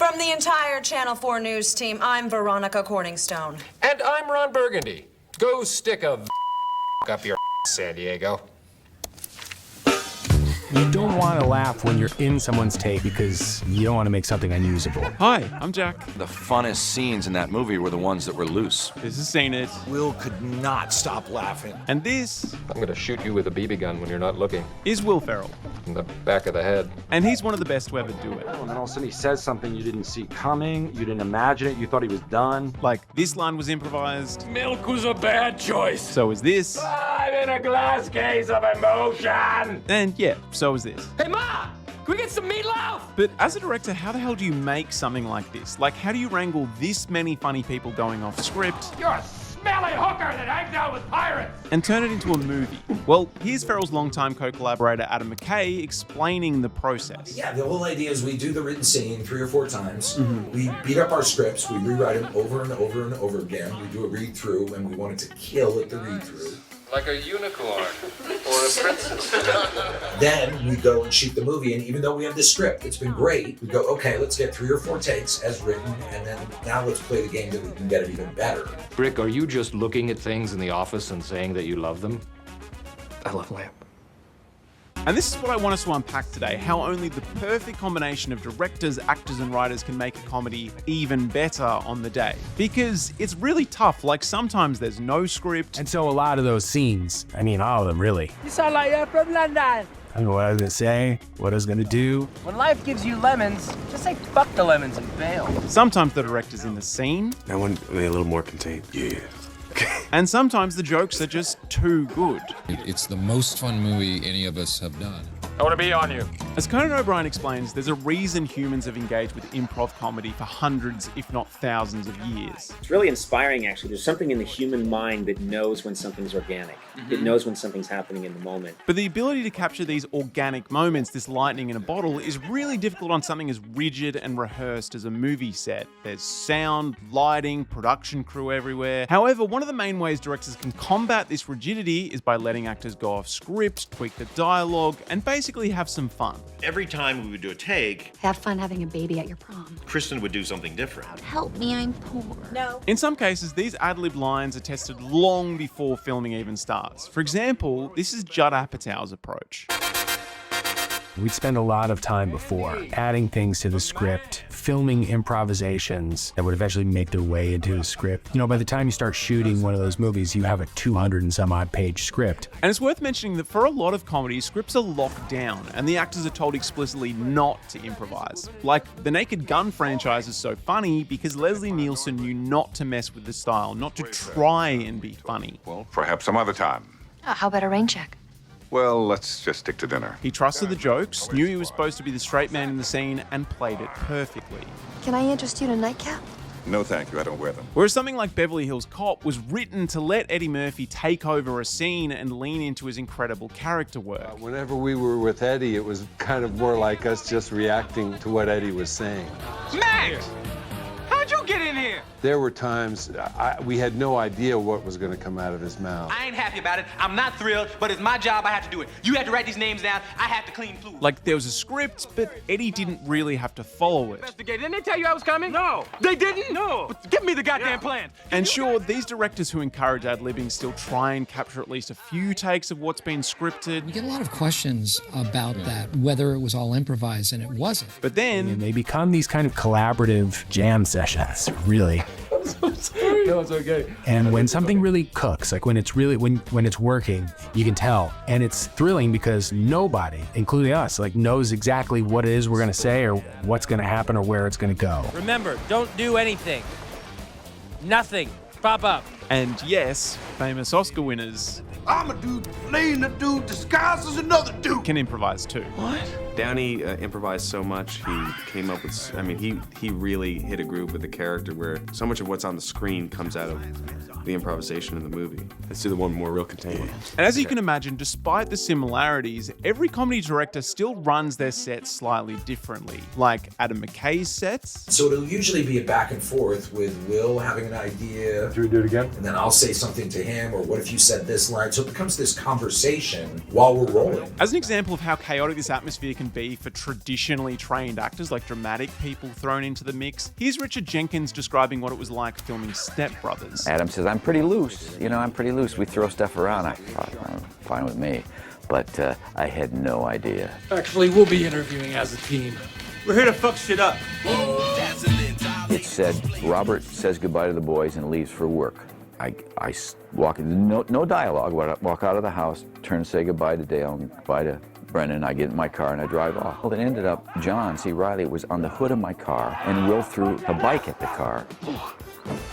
From the entire Channel 4 News team, I'm Veronica Corningstone. And I'm Ron Burgundy. Go stick a up your San Diego. You don't want to laugh when you're in someone's take because you don't want to make something unusable. Hi, I'm Jack. The funnest scenes in that movie were the ones that were loose. This is Seen It. Will could not stop laughing. And this I'm gonna shoot you with a BB gun when you're not looking. is Will Ferrell. In the back of the head. And he's one of the best to ever do it. And then all of a sudden he says something you didn't see coming, you didn't imagine it, you thought he was done. Like, this line was improvised. Milk was a bad choice. So is this. I'm in a glass case of emotion. And yeah, so is this. Hey, Ma! Can we get some meatloaf? But as a director, how the hell do you make something like this? Like, how do you wrangle this many funny people going off script You're a smelly hooker that hangs out with pirates. and turn it into a movie? Well, here's Ferrell's longtime co-collaborator Adam McKay explaining the process. Yeah, the whole idea is we do the written scene 3 or 4 times. We beat up our scripts, we rewrite them over and over and over again. We do a read-through, and we want it to kill at the read-through. Like a unicorn or a princess. Then we go and shoot the movie, and even though we have the script, it's been great, we go, okay, let's get 3 or 4 takes as written, and then now let's play the game that we can get it even better. Rick, are you just looking at things in the office and saying that you love them? I love lamp. And this is what I want us to unpack today, how only the perfect combination of directors, actors, and writers can make a comedy even better on the day. Because it's really tough, like sometimes there's no script. And so a lot of those scenes, I mean all of them really. You sound like you're from London. I don't know what I was gonna say, what I was gonna do. When life gives you lemons, just say fuck the lemons and bail. Sometimes the director's in the scene. I want a little more contained. Yeah. And sometimes the jokes are just too good. It's the most fun movie any of us have done. I want to be on you. As Conan O'Brien explains, there's a reason humans have engaged with improv comedy for hundreds, if not thousands of years. It's really inspiring, actually. There's something in the human mind that knows when something's organic. It knows when something's happening in the moment. But the ability to capture these organic moments, this lightning in a bottle, is really difficult on something as rigid and rehearsed as a movie set. There's sound, lighting, production crew everywhere. However, one of the main ways directors can combat this rigidity is by letting actors go off script, tweak the dialogue, and basically have some fun. Every time we would do a take, Have fun having a baby at your prom. Kristen would do something different. Help me, I'm poor. No. In some cases, these ad-lib lines are tested long before filming even starts. For example, this is Judd Apatow's approach. We'd spend a lot of time before adding things to the script, filming improvisations that would eventually make their way into the script. You know, by the time you start shooting one of those movies, you have a 200 and some odd page script. And it's worth mentioning that for a lot of comedies, scripts are locked down and the actors are told explicitly not to improvise. Like, the Naked Gun franchise is so funny because Leslie Nielsen knew not to mess with the style, not to try and be funny. Well, perhaps some other time. How about a rain check? Well, let's just stick to dinner. He trusted the jokes, knew he was supposed to be the straight man in the scene, and played it perfectly. Can I interest you in a nightcap? No, thank you. I don't wear them. Whereas something like Beverly Hills Cop was written to let Eddie Murphy take over a scene and lean into his incredible character work. Whenever we were with Eddie, it was kind of more like us just reacting to what Eddie was saying. Max! How'd you get in here? There were times we had no idea what was going to come out of his mouth. I ain't happy about it. I'm not thrilled, but it's my job. I have to do it. You had to write these names down. I have to clean food. Like, there was a script, but Eddie didn't really have to follow it. Investigate. Didn't they tell you I was coming? No. They didn't? No. But give me the goddamn plan. And sure, these directors who encourage ad-libbing still try and capture at least a few takes of what's been scripted. We get a lot of questions about that, whether it was all improvised, and it wasn't. But then And they become these kind of collaborative jam sessions, really. No, it's okay. And when something really cooks, like when it's really when it's working, you can tell. And it's thrilling because nobody, including us, like knows exactly what it is we're gonna say or what's gonna happen or where it's gonna go. Remember, don't do anything. Nothing. Pop up. And yes, famous Oscar winners I'm a dude playing a dude disguised as another dude. can improvise too. Downey improvised so much, he came up with, he really hit a groove with the character where so much of what's on the screen comes out of the improvisation in the movie. Let's do the one more real contained one. And as you can imagine, despite the similarities, every comedy director still runs their sets slightly differently. Like Adam McKay's sets. So it'll usually be a back and forth with Will having an idea. Should we do it again? And then I'll say something to him, or what if you said this line? So it becomes this conversation while we're rolling. As an example of how chaotic this atmosphere can be for traditionally trained actors, like dramatic people thrown into the mix. Here's Richard Jenkins describing what it was like filming Step Brothers. Adam says, I'm pretty loose. You know, I'm pretty loose. We throw stuff around. I thought, fine with me. But I had no idea. Actually, we'll be interviewing as a team. We're here to fuck shit up. It said, Robert says goodbye to the boys and leaves for work. I walk, no dialogue, walk out of the house, turn and say goodbye to Dale and goodbye to Brendan. I get in my car and I drive off. Well, it ended up, John C. Reilly was on the hood of my car and Will threw a bike at the car.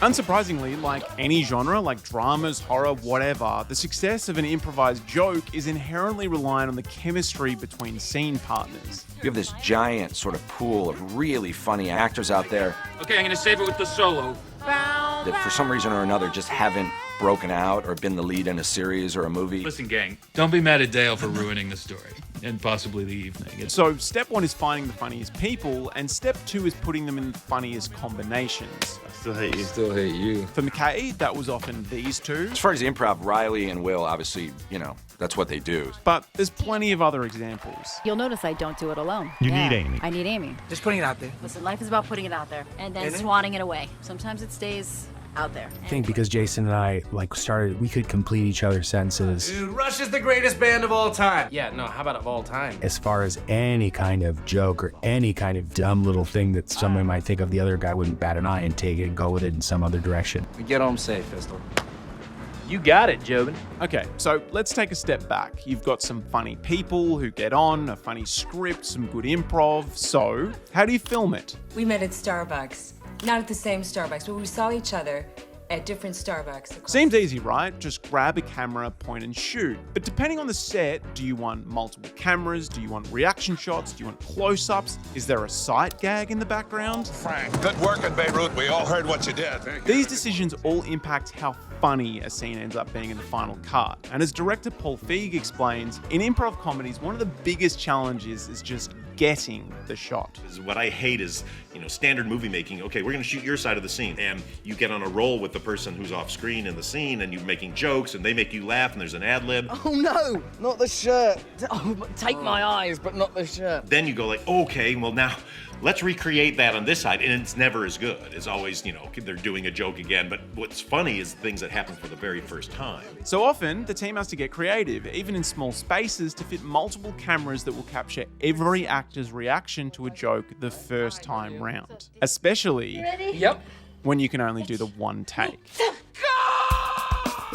Unsurprisingly, like any genre, like dramas, horror, whatever, the success of an improvised joke is inherently reliant on the chemistry between scene partners. You have this giant sort of pool of really funny actors out there Okay, I'm gonna save it with the solo. that for some reason or another just haven't broken out or been the lead in a series or a movie. Listen, gang, don't be mad at Dale for ruining the story and possibly the evening. So step one is finding the funniest people, and step two is putting them in the funniest combinations. I still hate you. Still hate you. For McKay, that was often these two. As far as the improv, Riley and Will, obviously, you know, that's what they do. But there's plenty of other examples. You'll notice I don't do it alone. You need Amy. I need Amy. Just putting it out there. Listen, life is about putting it out there and then swatting it away. Sometimes it stays out there. I think because Jason and I we could complete each other's sentences. Dude, Rush is the greatest band of all time. Yeah, no, how about of all time? As far as any kind of joke or any kind of dumb little thing that someone might think of, the other guy wouldn't bat an eye and take it and go with it in some other direction. We get home safe, Pistol. You got it, Jobin. Okay, so let's take a step back. You've got some funny people who get on, a funny script, some good improv. So, how do you film it? We met at Starbucks. Not at the same Starbucks, but we saw each other at different Starbucks. Seems easy, right? Just grab a camera, point and shoot. But depending on the set, do you want multiple cameras? Do you want reaction shots? Do you want close-ups? Is there a sight gag in the background? Frank, good work in Beirut. We all heard what you did. These decisions all impact how funny a scene ends up being in the final cut. And as director Paul Feig explains, in improv comedies, one of the biggest challenges is just getting the shot. What I hate is, standard movie making. Okay, we're gonna shoot your side of the scene, and you get on a roll with the person who's off screen in the scene, and you're making jokes, and they make you laugh, and there's an ad lib. Oh no, not the shirt. Oh, take my eyes, but not the shirt. Then you go like, okay, well now, let's recreate that on this side, and it's never as good. It's always, they're doing a joke again, but what's funny is things that happen for the very first time. So often, the team has to get creative, even in small spaces, to fit multiple cameras that will capture every actor's reaction to a joke the first time round. Especially when you can only do the one take.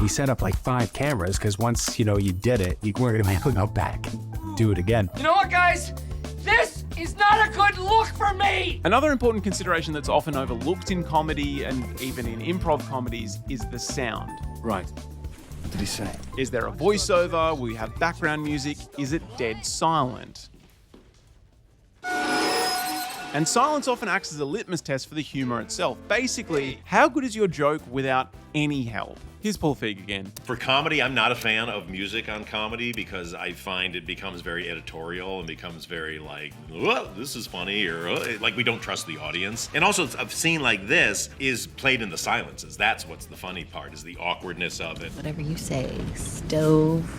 We set up like 5 cameras because once, you did it, you weren't going to be able to go back and do it again. You know what, guys? This is not a good look for me! Another important consideration that's often overlooked in comedy and even in improv comedies is the sound. Right. What did he say? Is there a voiceover? Will you have background music? Is it dead silent? And silence often acts as a litmus test for the humor itself. Basically, how good is your joke without any help? Here's Paul Feig again. For comedy, I'm not a fan of music on comedy because I find it becomes very editorial and becomes very like, oh, this is funny, or oh, like we don't trust the audience. And also, a scene like this is played in the silences. That's what's the funny part, is the awkwardness of it. Whatever you say, stove.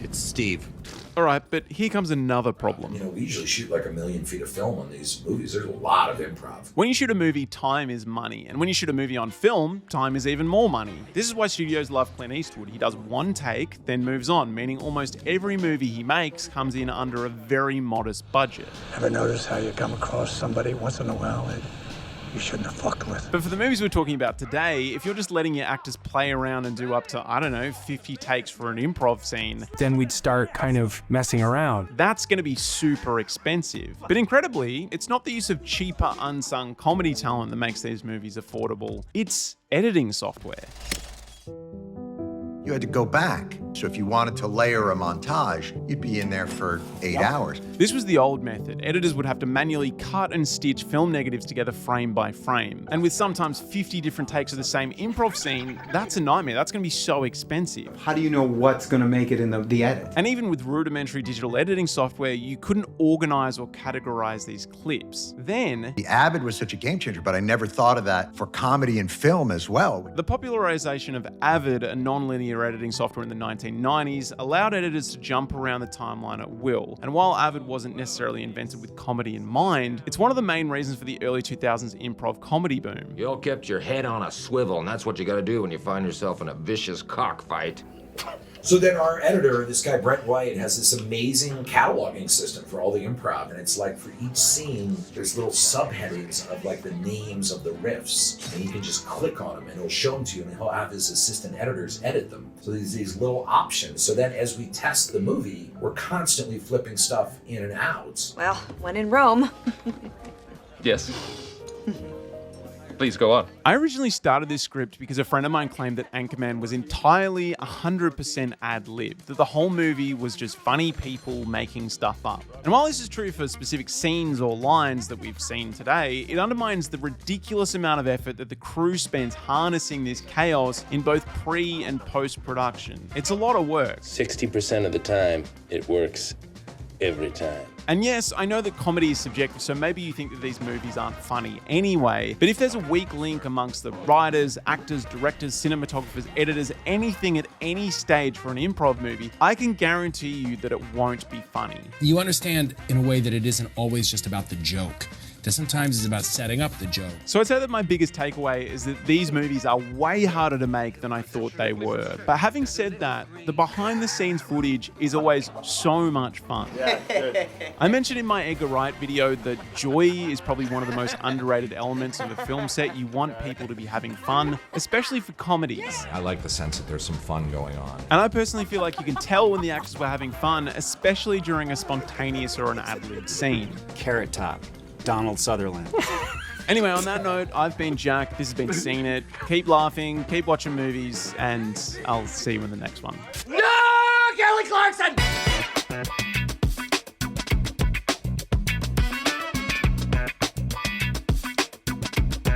It's Steve. All right, but here comes another problem. We usually shoot like 1 million feet of film on these movies. There's a lot of improv. When you shoot a movie, time is money. And when you shoot a movie on film, time is even more money. This is why studios love Clint Eastwood. He does one take, then moves on, meaning almost every movie he makes comes in under a very modest budget. Ever notice how you come across somebody once in a while that you shouldn't have fucked with? But for the movies we're talking about today, if you're just letting your actors play around and do up to, 50 takes for an improv scene, then we'd start kind of messing around. That's going to be super expensive. But incredibly, it's not the use of cheaper, unsung comedy talent that makes these movies affordable. It's editing software. You had to go back. So if you wanted to layer a montage, you'd be in there for 8 hours. This was the old method. Editors would have to manually cut and stitch film negatives together frame by frame. And with sometimes 50 different takes of the same improv scene, that's a nightmare. That's going to be so expensive. How do you know what's going to make it in the edit? And even with rudimentary digital editing software, you couldn't organize or categorize these clips. Then, The Avid was such a game changer, but I never thought of that for comedy and film as well. The popularization of Avid, a non-linear editing software in the 1990s allowed editors to jump around the timeline at will. And while Avid wasn't necessarily invented with comedy in mind, it's one of the main reasons for the early 2000s improv comedy boom. You all kept your head on a swivel, and that's what you gotta do when you find yourself in a vicious cockfight. So then our editor, this guy Brent White, has this amazing cataloging system for all the improv, and it's like for each scene, there's little subheadings of like the names of the riffs, and you can just click on them, and it'll show them to you, and he'll have his assistant editors edit them. So these little options. So then as we test the movie, we're constantly flipping stuff in and out. Well, when in Rome. Yes. Please go on. I originally started this script because a friend of mine claimed that Anchorman was entirely 100% ad-lib, that the whole movie was just funny people making stuff up. And while this is true for specific scenes or lines that we've seen today, it undermines the ridiculous amount of effort that the crew spends harnessing this chaos in both pre- and post-production. It's a lot of work. 60% of the time, it works every time. And yes, I know that comedy is subjective, so maybe you think that these movies aren't funny anyway, but if there's a weak link amongst the writers, actors, directors, cinematographers, editors, anything at any stage for an improv movie, I can guarantee you that it won't be funny. You understand in a way that it isn't always just about the joke. That sometimes it's about setting up the joke. So I'd say that my biggest takeaway is that these movies are way harder to make than I thought they were. But having said that, the behind the scenes footage is always so much fun. Yeah, I mentioned in my Edgar Wright video that joy is probably one of the most underrated elements of a film set. You want people to be having fun, especially for comedies. I like the sense that there's some fun going on. And I personally feel like you can tell when the actors were having fun, especially during a spontaneous or an ad-lib scene. Carrot Top. Donald Sutherland. Anyway, on that note, I've been Jack. This has been Seen It. Keep laughing, keep watching movies, and I'll see you in the next one. No, Kelly Clarkson!